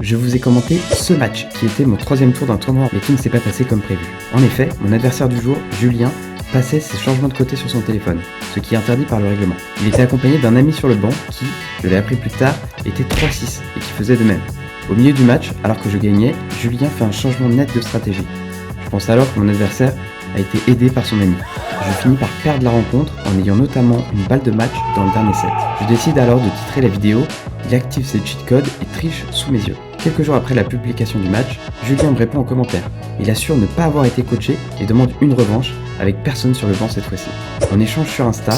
Je vous ai commenté ce match qui était mon 3e tour d'un tournoi mais qui ne s'est pas passé comme prévu. En effet, mon adversaire du jour, Julien, passait ses changements de côté sur son téléphone, ce qui est interdit par le règlement. Il était accompagné d'un ami sur le banc qui, je l'ai appris plus tard, était 3-6 et qui faisait de même. Au milieu du match, alors que je gagnais, Julien fait un changement net de stratégie. Je pense alors que mon adversaire a été aidé par son ami. Je finis par perdre la rencontre en ayant notamment une balle de match dans le dernier set. Je décide alors de titrer la vidéo « Il active ses cheat codes et triche sous mes yeux ». Quelques jours après la publication du match, Julien me répond en commentaire. Il assure ne pas avoir été coaché et demande une revanche avec personne sur le banc cette fois-ci. On échange sur Insta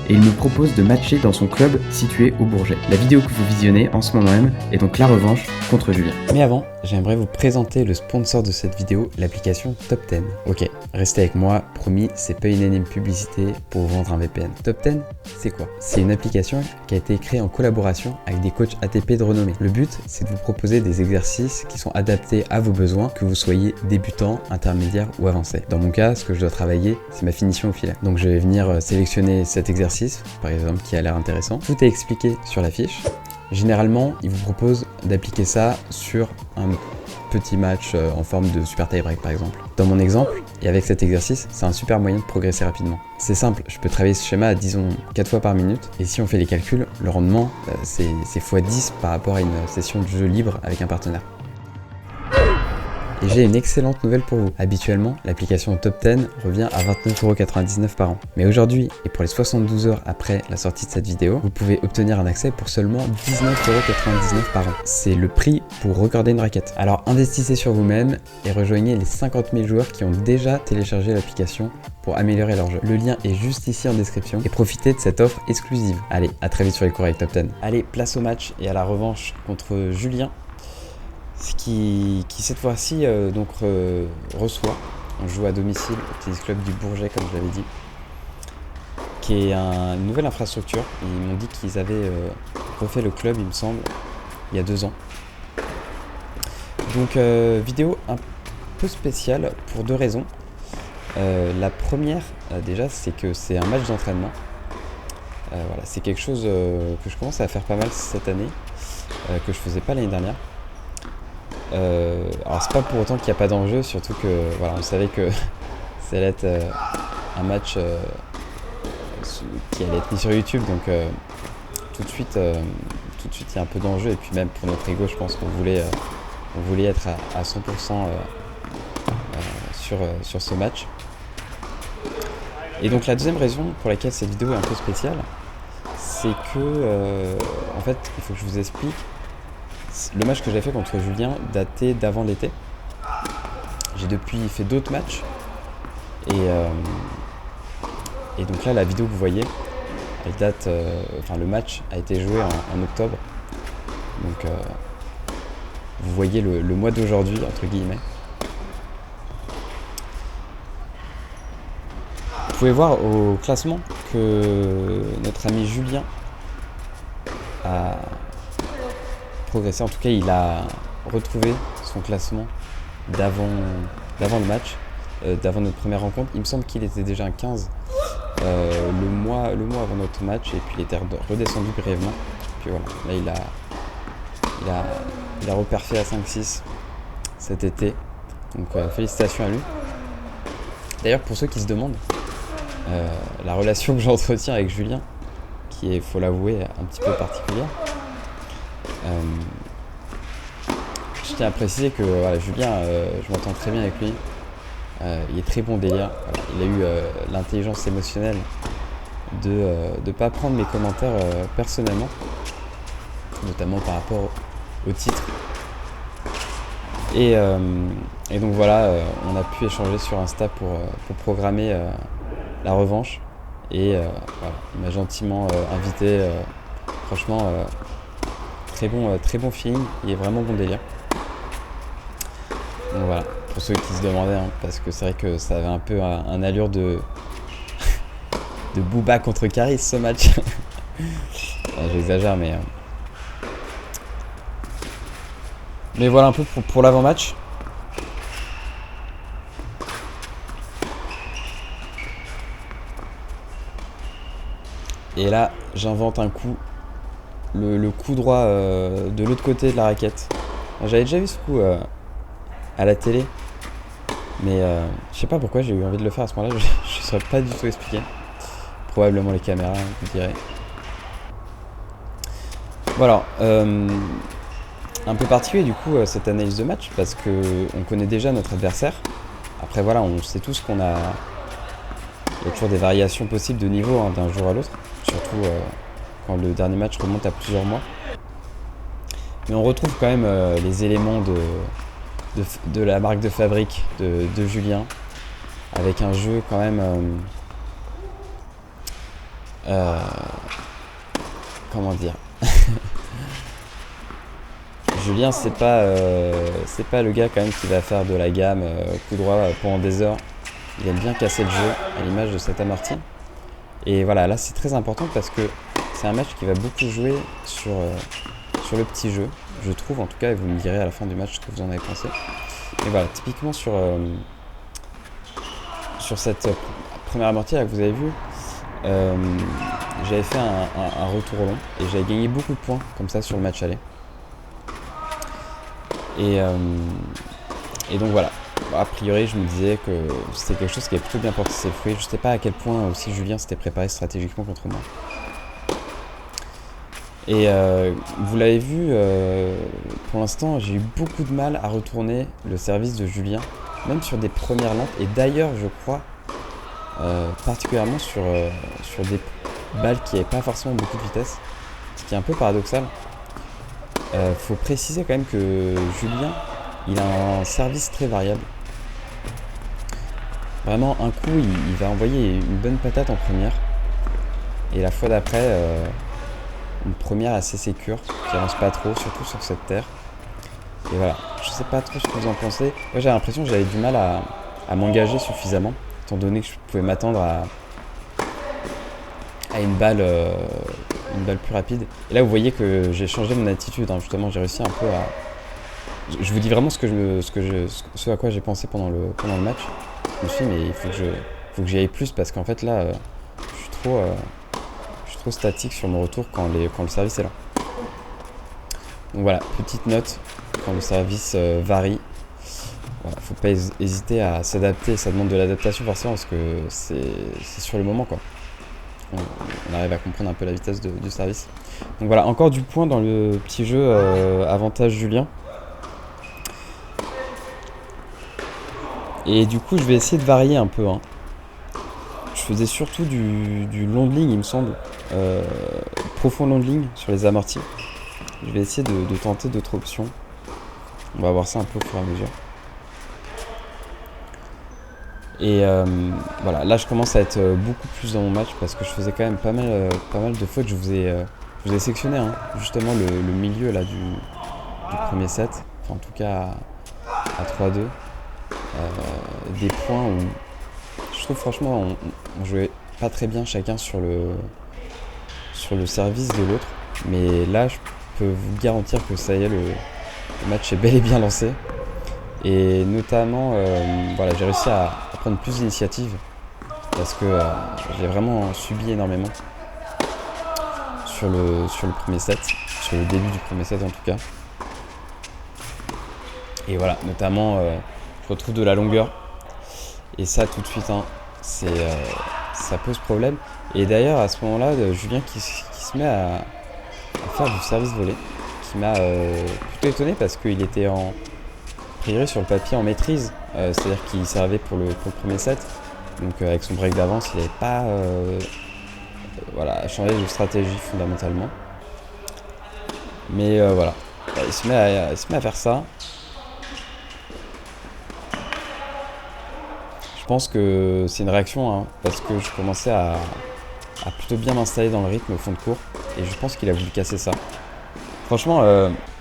et il me propose de matcher dans son club situé au Bourget. La vidéo que vous visionnez en ce moment même est donc la revanche contre Julien. Mais avant, j'aimerais vous présenter le sponsor de cette vidéo, l'application Top 10. Ok, restez avec moi, promis, c'est pas une énième publicité pour vous vendre un VPN. Top 10, c'est quoi? C'est une application qui a été créée en collaboration avec des coachs ATP de renommée. Le but, c'est de vous proposer des exercices qui sont adaptés à vos besoins, que vous soyez débutant, intermédiaire ou avancé. Dans mon cas, ce que je dois travailler, c'est ma finition au filet. Donc je vais venir sélectionner cet exercice, par exemple, qui a l'air intéressant. Tout est expliqué sur la fiche. Généralement, il vous propose d'appliquer ça sur un petit match en forme de super tie break par exemple. Dans mon exemple, et avec cet exercice, c'est un super moyen de progresser rapidement. C'est simple, je peux travailler ce schéma à disons 4 fois par minute, et si on fait les calculs, le rendement c'est x10 par rapport à une session de jeu libre avec un partenaire. Et j'ai une excellente nouvelle pour vous. Habituellement, l'application Top 10 revient à 29,99 € par an. Mais aujourd'hui, et pour les 72 heures après la sortie de cette vidéo, vous pouvez obtenir un accès pour seulement 19,99 € par an. C'est le prix pour recorder une raquette. Alors investissez sur vous-même et rejoignez les 50 000 joueurs qui ont déjà téléchargé l'application pour améliorer leur jeu. Le lien est juste ici en description et profitez de cette offre exclusive. Allez, à très vite sur les cours avec Top 10. Allez, place au match et à la revanche contre Julien. Qui cette fois-ci reçoit, on joue à domicile au tennis club du Bourget comme je l'avais dit, qui est une nouvelle infrastructure. Ils m'ont dit qu'ils avaient refait le club il me semble il y a 2 ans. Donc vidéo un peu spéciale pour 2 raisons. La première déjà c'est que c'est un match d'entraînement. Voilà, c'est quelque chose que je commence à faire pas mal cette année, que je faisais pas l'année dernière. Alors c'est pas pour autant qu'il n'y a pas d'enjeu, surtout que voilà, on savait que ça allait être un match qui allait être mis sur YouTube, donc tout de suite il y a un peu d'enjeu, et puis même pour notre ego je pense qu'on voulait être à 100% sur ce match. Et donc la deuxième raison pour laquelle cette vidéo est un peu spéciale, c'est que en fait il faut que je vous explique. Le match que j'ai fait contre Julien datait d'avant l'été. J'ai depuis fait d'autres matchs. Et donc là, la vidéo que vous voyez, elle date. Le match a été joué en octobre. Donc vous voyez le mois d'aujourd'hui, entre guillemets. Vous pouvez voir au classement que notre ami Julien a progressé. En tout cas, il a retrouvé son classement d'avant le match, d'avant notre première rencontre. Il me semble qu'il était déjà un 15 le mois avant notre match, et puis il était redescendu brièvement. Puis voilà, là il a reperfé à 5-6 cet été. Donc félicitations à lui. D'ailleurs, pour ceux qui se demandent, la relation que j'entretiens avec Julien, qui est, faut l'avouer, un petit peu particulière. Je tiens à préciser que voilà, Julien, je m'entends très bien avec lui. Il est très bon délire. Voilà, il a eu l'intelligence émotionnelle de pas prendre mes commentaires personnellement, notamment par rapport au titre. Et donc voilà, on a pu échanger sur Insta pour programmer la revanche. Et voilà, il m'a gentiment invité. Franchement, très bon feeling, il est vraiment bon délire. Donc voilà, pour ceux qui se demandaient, parce que c'est vrai que ça avait un peu un allure de Booba contre Caris ce match. J'exagère, mais voilà un peu pour l'avant-match. Et là, j'invente un coup, le coup droit de l'autre côté de la raquette. J'avais déjà vu ce coup à la télé, mais je sais pas pourquoi j'ai eu envie de le faire à ce moment-là, je ne saurais pas du tout expliquer. Probablement les caméras, je dirais. Voilà, un peu particulier du coup cette analyse de match, parce qu'on connaît déjà notre adversaire. Après voilà, on sait tous qu'on a... Il y a toujours des variations possibles de niveau hein, d'un jour à l'autre, surtout quand le dernier match remonte à plusieurs mois. Mais on retrouve quand même les éléments de la marque de fabrique de Julien, avec un jeu quand même... comment dire Julien, c'est pas le gars quand même qui va faire de la gamme coup droit pendant des heures. Il aime bien casser le jeu, à l'image de cet amorti. Et voilà, là c'est très important parce que c'est un match qui va beaucoup jouer sur le petit jeu, je trouve en tout cas, et vous me direz à la fin du match ce que vous en avez pensé. Et voilà, typiquement sur cette première amorti là, que vous avez vu, j'avais fait un retour long et j'avais gagné beaucoup de points comme ça sur le match aller. Et donc voilà, a priori je me disais que c'était quelque chose qui avait plutôt bien porté ses fruits. Je ne sais pas à quel point aussi Julien s'était préparé stratégiquement contre moi. Et vous l'avez vu, pour l'instant j'ai eu beaucoup de mal à retourner le service de Julien, même sur des premières lampes. Et d'ailleurs je crois particulièrement sur des balles qui n'avaient pas forcément beaucoup de vitesse, ce qui est un peu paradoxal. Faut préciser quand même que Julien, il a un service très variable. Vraiment, un coup, il va envoyer une bonne patate en première. Et la fois d'après, une première assez sécure, qui avance pas trop, surtout sur cette terre. Et voilà, je sais pas trop ce que vous en pensez. Moi, j'ai l'impression que j'avais du mal à m'engager suffisamment, étant donné que je pouvais m'attendre à une balle plus rapide. Et là, vous voyez que j'ai changé mon attitude. Hein. Justement, j'ai réussi un peu à... Je vous dis vraiment ce à quoi j'ai pensé pendant le match. Je me suis dit, mais il faut que j'y aille plus parce qu'en fait, là, je suis trop statique sur mon retour quand le service est là. Donc voilà, petite note, quand le service varie. Voilà, faut pas hésiter à s'adapter. Ça demande de l'adaptation forcément parce que c'est sur le moment, quoi. On arrive à comprendre un peu la vitesse du service. Donc voilà, encore du point dans le petit jeu avantage Julien. Et du coup, je vais essayer de varier un peu. Hein. Je faisais surtout du long de ligne, il me semble. Profond long de ligne sur les amortis. Je vais essayer de tenter d'autres options. On va voir ça un peu au fur et à mesure. Et voilà, là je commence à être beaucoup plus dans mon match parce que je faisais quand même pas mal de fautes. Je vous ai sectionné hein, justement le milieu là, du premier set, enfin en tout cas à 3-2. Des points où je trouve franchement on jouait pas très bien chacun sur le service de l'autre. Mais là je peux vous garantir que ça y est, le match est bel et bien lancé. Et notamment, voilà, j'ai réussi à prendre plus d'initiative parce que j'ai vraiment subi énormément sur le premier set, sur le début du premier set en tout cas. Et voilà, notamment, je retrouve de la longueur. Et ça, tout de suite, hein, ça pose problème. Et d'ailleurs, à ce moment-là, Julien qui se met à faire du service volé, qui m'a plutôt étonné parce qu'il était sur le papier en maîtrise, c'est-à-dire qu'il servait pour le premier set, donc avec son break d'avance il n'avait pas changé de stratégie fondamentalement, mais voilà, il se met à faire ça. Je pense que c'est une réaction hein, parce que je commençais à plutôt bien m'installer dans le rythme au fond de cours et je pense qu'il a voulu casser ça. Franchement,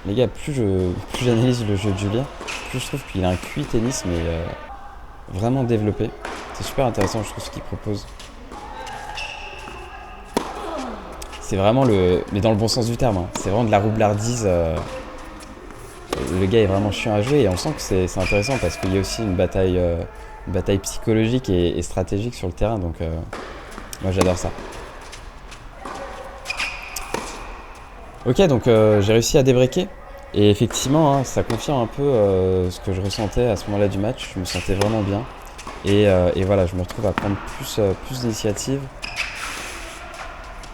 les gars, plus j'analyse le jeu de Julien, plus je trouve qu'il a un QI tennis, mais vraiment développé. C'est super intéressant, je trouve, ce qu'il propose. C'est vraiment mais dans le bon sens du terme, hein. C'est vraiment de la roublardise. Le gars est vraiment chiant à jouer et on sent que c'est intéressant parce qu'il y a aussi une bataille psychologique et stratégique sur le terrain. Donc, moi, j'adore ça. Ok, donc j'ai réussi à débreaker Et effectivement, hein, ça confirme un peu ce que je ressentais à ce moment-là du match. Je me sentais vraiment bien. Et voilà, je me retrouve à prendre plus d'initiative.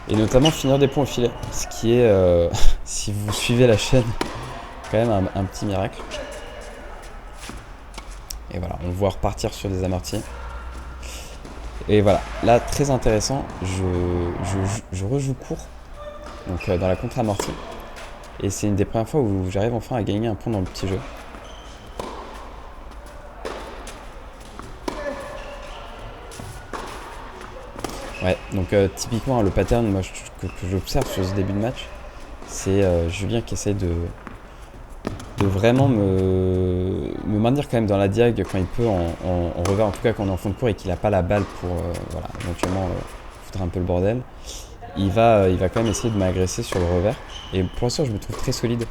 Et notamment finir des points au filet. Ce qui est, si vous suivez la chaîne, quand même un petit miracle. Et voilà, on le voit repartir sur des amortis. Et voilà, là, très intéressant, je rejoue court, donc dans la contre-amortie. Et c'est une des premières fois où j'arrive enfin à gagner un point dans le petit jeu. Ouais, donc typiquement, le pattern moi, que j'observe sur ce début de match, c'est Julien qui essaye de vraiment me maintenir quand même dans la diag quand il peut en revers, en tout cas quand on est en fond de cours et qu'il n'a pas la balle pour voilà, éventuellement foutre un peu le bordel. Il va quand même essayer de m'agresser sur le revers. Et pour l'instant, je me trouve très solide.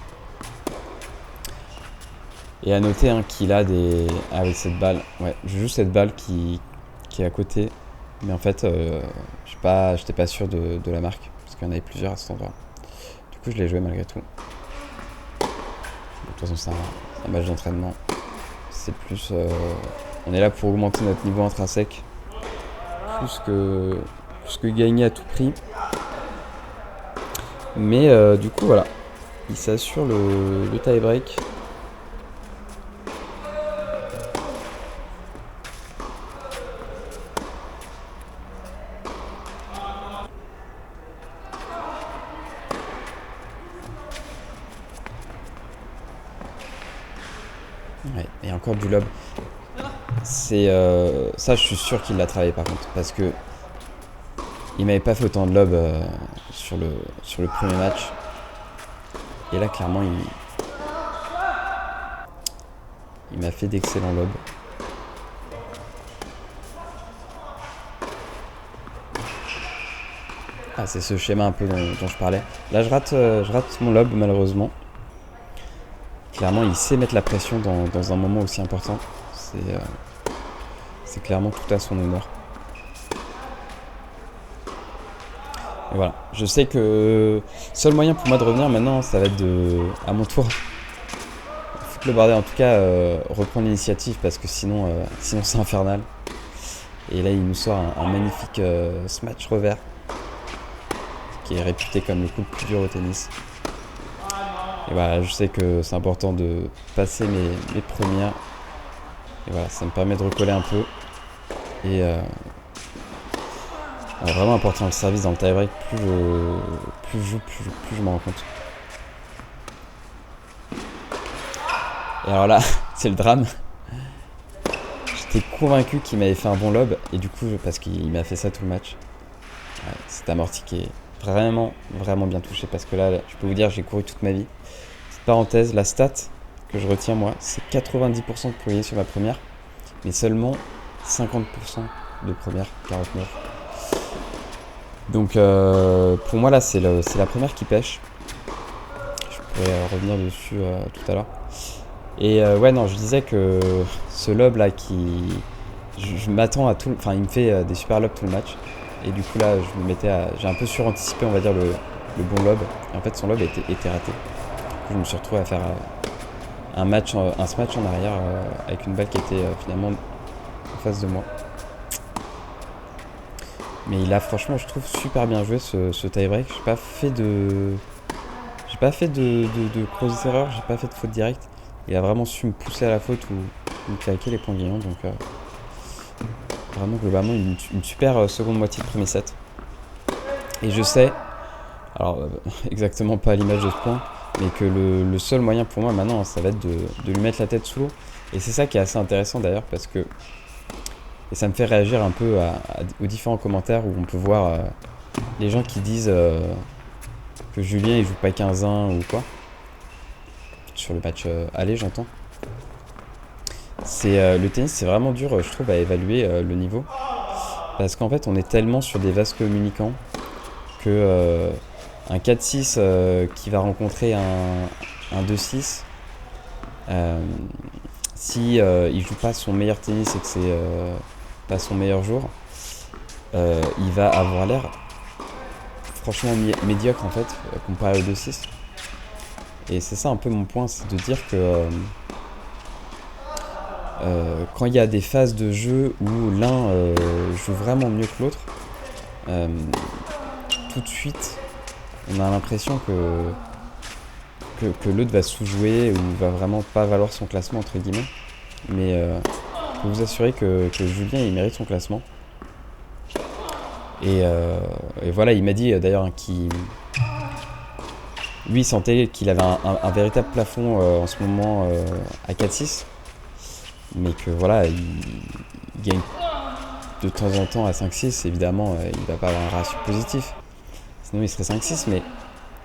Et à noter hein, qu'il a avec cette balle, ouais, je joue cette balle qui est à côté. Mais en fait, j'étais pas sûr de la marque, parce qu'il y en avait plusieurs à cet endroit. Du coup, je l'ai joué malgré tout. De toute façon, c'est un match d'entraînement. C'est plus... on est là pour augmenter notre niveau intrinsèque. Plus que gagner à tout prix. Mais du coup, voilà. Il s'assure le tie-break. Ouais, et encore du lob. C'est ça, je suis sûr qu'il l'a travaillé par contre, parce que il m'avait pas fait autant de lob sur le premier match. Et là, clairement, il m'a fait d'excellents lobs. Ah, c'est ce schéma un peu dont je parlais. Là, je rate mon lob, malheureusement. Clairement, il sait mettre la pression dans un moment aussi important. C'est clairement tout à son honneur. Et voilà. Je sais que le seul moyen pour moi de revenir maintenant, ça va être à mon tour, foutre le bordel, en tout cas reprendre l'initiative, parce que sinon c'est infernal. Et là, il nous sort un magnifique smash revers, qui est réputé comme le coup le plus dur au tennis. Et voilà, je sais que c'est important de passer mes premières. Et voilà, ça me permet de recoller un peu. Et vraiment important le service dans le tie-break, plus je joue, plus je m'en rends compte. Et alors là, c'est le drame. J'étais convaincu qu'il m'avait fait un bon lob, et du coup, parce qu'il m'a fait ça tout le match. Ouais, c'est amorti qui est vraiment bien touché, parce que là, je peux vous dire, j'ai couru toute ma vie. Petite parenthèse, la stat que je retiens moi, c'est 90% de poignée sur ma première, mais seulement 50% de première, 49. Donc pour moi là c'est la première qui pêche. Je pourrais revenir dessus tout à l'heure. Et ouais non, je disais que ce lob là je m'attends à tout, enfin il me fait des super lobs tout le match. Et du coup là j'ai un peu suranticipé on va dire le bon lob. Et en fait son lob était raté. Du coup je me suis retrouvé à faire un smash en arrière avec une balle qui était finalement en face de moi. Mais il a franchement, je trouve, super bien joué ce tie-break. J'ai pas fait de grosses erreurs, j'ai pas fait de faute directe. Il a vraiment su me pousser à la faute ou me claquer les points gagnants. Donc vraiment globalement une super seconde moitié de premier set. Et je sais, alors exactement pas à l'image de ce point, mais que le seul moyen pour moi maintenant, ça va être de lui mettre la tête sous l'eau. Et c'est ça qui est assez intéressant d'ailleurs, parce que et ça me fait réagir un peu aux différents commentaires où on peut voir les gens qui disent que Julien il joue pas 15-1 ou quoi. Sur le match aller, j'entends. Le tennis, c'est vraiment dur, je trouve, à évaluer le niveau. Parce qu'en fait, on est tellement sur des vases communicants que un 4-6 qui va rencontrer un 2-6, si il joue pas son meilleur tennis et que c'est pas son meilleur jour, il va avoir l'air franchement médiocre en fait comparé au 2-6. Et c'est ça un peu mon point, c'est de dire que quand il y a des phases de jeu où l'un joue vraiment mieux que l'autre, tout de suite, on a l'impression que l'autre va sous-jouer ou va vraiment pas valoir son classement, entre guillemets. Mais je peux vous assurer que Julien, il mérite son classement. Et voilà, il m'a dit d'ailleurs qu'il lui, il sentait qu'il avait un véritable plafond en ce moment à 4-6. Mais que voilà, il gagne de temps en temps à 5-6. Évidemment, il va pas avoir un ratio positif. Sinon, il serait 5-6. Mais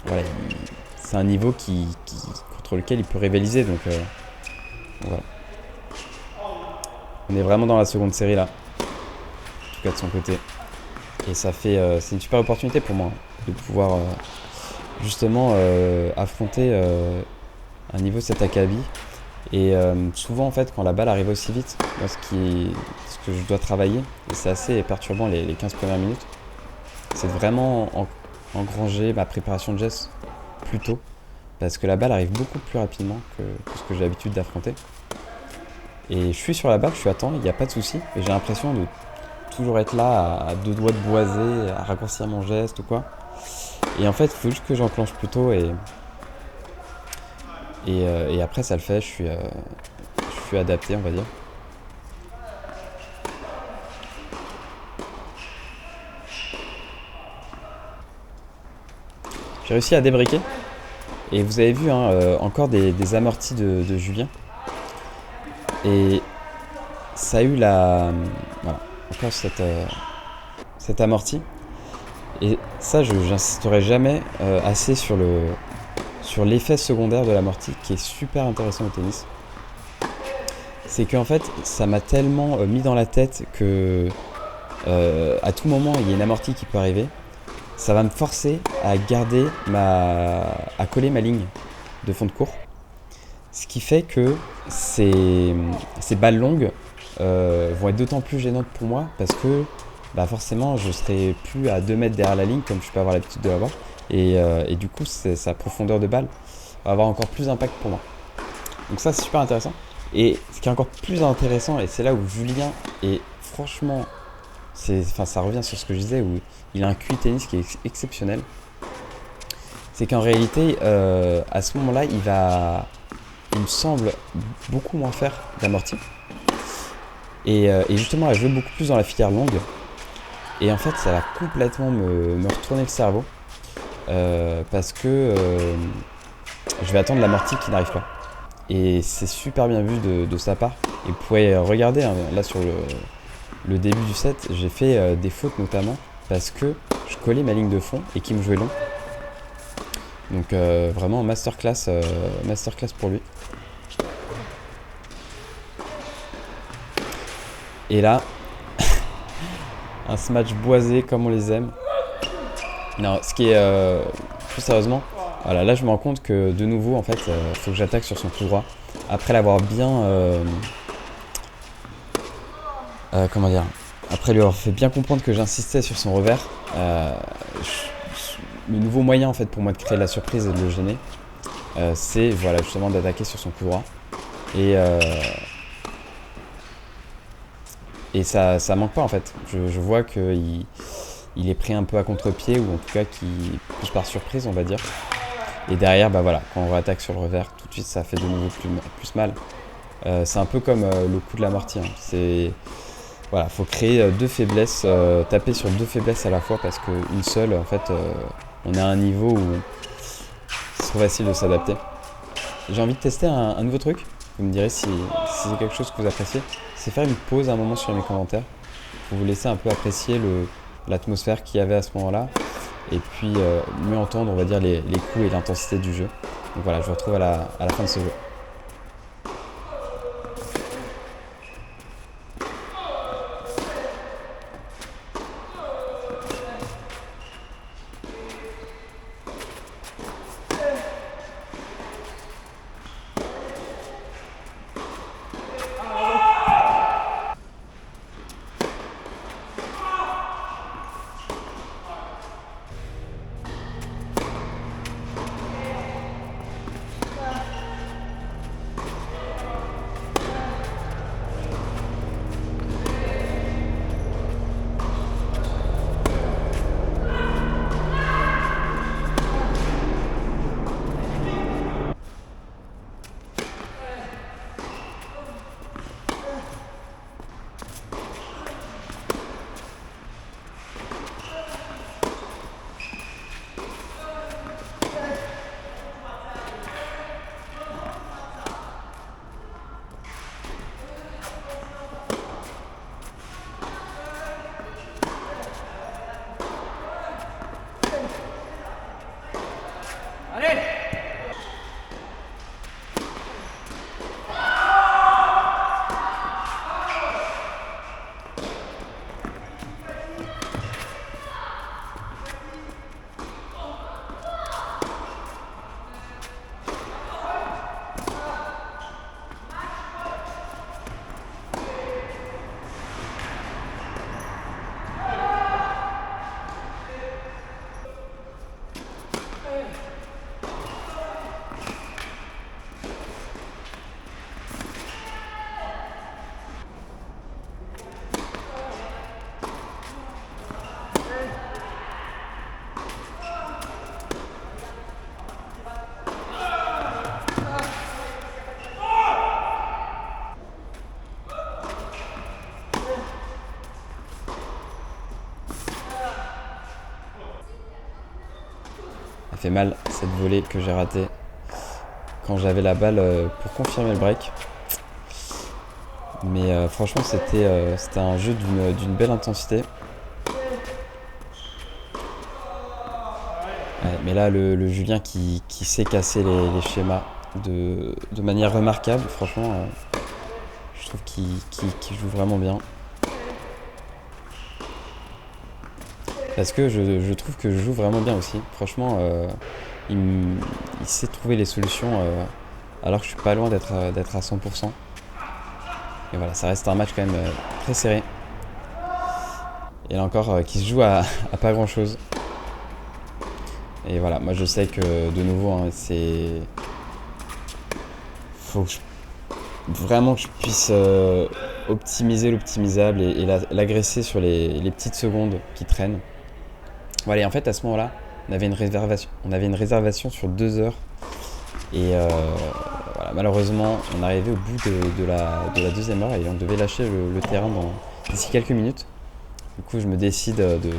voilà, c'est un niveau contre lequel il peut rivaliser. Donc voilà. On est vraiment dans la seconde série là. En tout cas de son côté. Et ça fait, c'est une super opportunité pour moi de pouvoir justement affronter un niveau cet acabit. Et souvent en fait quand la balle arrive aussi vite, moi ce que je dois travailler, et c'est assez perturbant les 15 premières minutes, c'est de vraiment engranger ma préparation de gestes plus tôt, parce que la balle arrive beaucoup plus rapidement que ce que j'ai l'habitude d'affronter. Et je suis sur la balle, je suis à temps, il n'y a pas de souci, et j'ai l'impression de toujours être là à deux doigts de boiser, à raccourcir mon geste ou quoi. Et en fait il faut juste que j'enclenche plus tôt et après ça le fait, je suis adapté on va dire. J'ai réussi à débriquer et vous avez vu encore des amortis de Julien. Et ça a eu voilà, encore cette amorti. Et ça, j'insisterai jamais assez sur l'effet secondaire de l'amorti qui est super intéressant au tennis. C'est qu'en fait, ça m'a tellement mis dans la tête que à tout moment, il y a une amorti qui peut arriver. Ça va me forcer à coller ma ligne de fond de cours. Ce qui fait que ces balles longues vont être d'autant plus gênantes pour moi parce que forcément je serai plus à 2 mètres derrière la ligne comme je peux avoir l'habitude de l'avoir. Et du coup, sa profondeur de balle va avoir encore plus d'impact pour moi. Donc ça, c'est super intéressant. Et ce qui est encore plus intéressant, et c'est là où Julien est franchement... ça revient sur ce que je disais, où il a un QI tennis qui est exceptionnel. C'est qu'en réalité, à ce moment-là, il me semble beaucoup moins faire d'amorti. Et justement, elle joue beaucoup plus dans la filière longue. Et en fait, ça va complètement me retourner le cerveau. Parce que je vais attendre l'amorti qui n'arrive pas. Et c'est super bien vu de sa part. Et vous pouvez regarder, là sur le début du set, j'ai fait des fautes notamment parce que je collais ma ligne de fond et qu'il me jouait long. Donc vraiment masterclass pour lui. Et là, un smash boisé comme on les aime. Non, ce qui est plus sérieusement, voilà, là je me rends compte que de nouveau en fait, faut que j'attaque sur son coup droit. Après l'avoir bien, comment dire, après lui avoir fait bien comprendre que j'insistais sur son revers, le nouveau moyen en fait pour moi de créer la surprise et de le gêner, c'est voilà justement d'attaquer sur son coup droit. Et ça manque pas en fait. Je vois qu'il est pris un peu à contre-pied, ou en tout cas qu'il plus par surprise on va dire. Et derrière, voilà, quand on attaque sur le revers, tout de suite ça fait de nouveau plus mal. C'est un peu comme le coup de l'amorti. C'est voilà, faut créer deux faiblesses, taper sur deux faiblesses à la fois, parce qu'une seule, en fait, on est à un niveau où c'est trop facile de s'adapter. J'ai envie de tester un nouveau truc. Vous me direz si c'est quelque chose que vous appréciez. C'est faire une pause un moment sur mes commentaires pour vous laisser un peu apprécier l'atmosphère qu'il y avait à ce moment-là, et puis mieux entendre, on va dire, les coups et l'intensité du jeu. Donc voilà, je vous retrouve à la fin de ce jeu. fait mal cette volée que j'ai ratée quand j'avais la balle pour confirmer le break. Mais franchement, c'était un jeu d'une belle intensité. Ouais, mais là, le Julien qui sait casser les schémas de manière remarquable, franchement, je trouve qu'il joue vraiment bien. Parce que je trouve que je joue vraiment bien aussi. Franchement, il sait trouver les solutions alors que je suis pas loin d'être à 100%. Et voilà, ça reste un match quand même très serré. Et là encore, qui se joue à pas grand chose. Et voilà, moi je sais que de nouveau, hein, faut que vraiment que je puisse optimiser l'optimisable et l'agresser sur les petites secondes qui traînent. Voilà, et en fait à ce moment-là, on avait une réservation sur 2 heures. Et voilà, malheureusement, on arrivait au bout de la deuxième heure et on devait lâcher le terrain d'ici quelques minutes. Du coup, je me décide de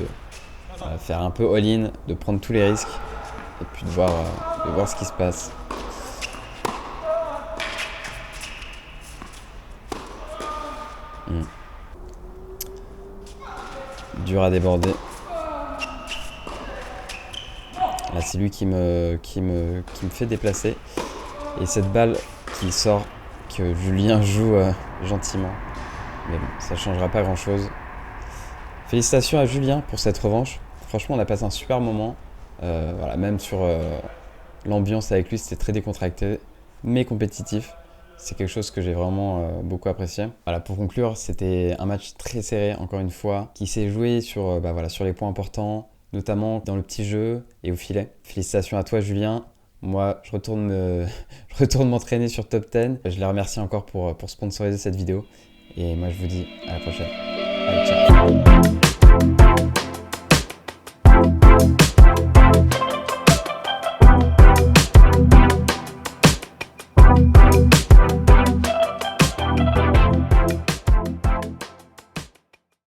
faire un peu all-in, de prendre tous les risques et puis de voir ce qui se passe. Dur à déborder. Là, c'est lui qui me fait déplacer. Et cette balle qui sort, que Julien joue gentiment. Mais bon, ça ne changera pas grand-chose. Félicitations à Julien pour cette revanche. Franchement, on a passé un super moment. Voilà, même sur l'ambiance avec lui, c'était très décontracté, mais compétitif. C'est quelque chose que j'ai vraiment beaucoup apprécié. Voilà, pour conclure, c'était un match très serré, encore une fois, qui s'est joué sur les points importants, notamment dans le petit jeu et au filet. Félicitations à toi, Julien. Moi, je retourne m'entraîner sur Top 10. Je les remercie encore pour sponsoriser cette vidéo. Et moi, je vous dis à la prochaine. Allez, ciao.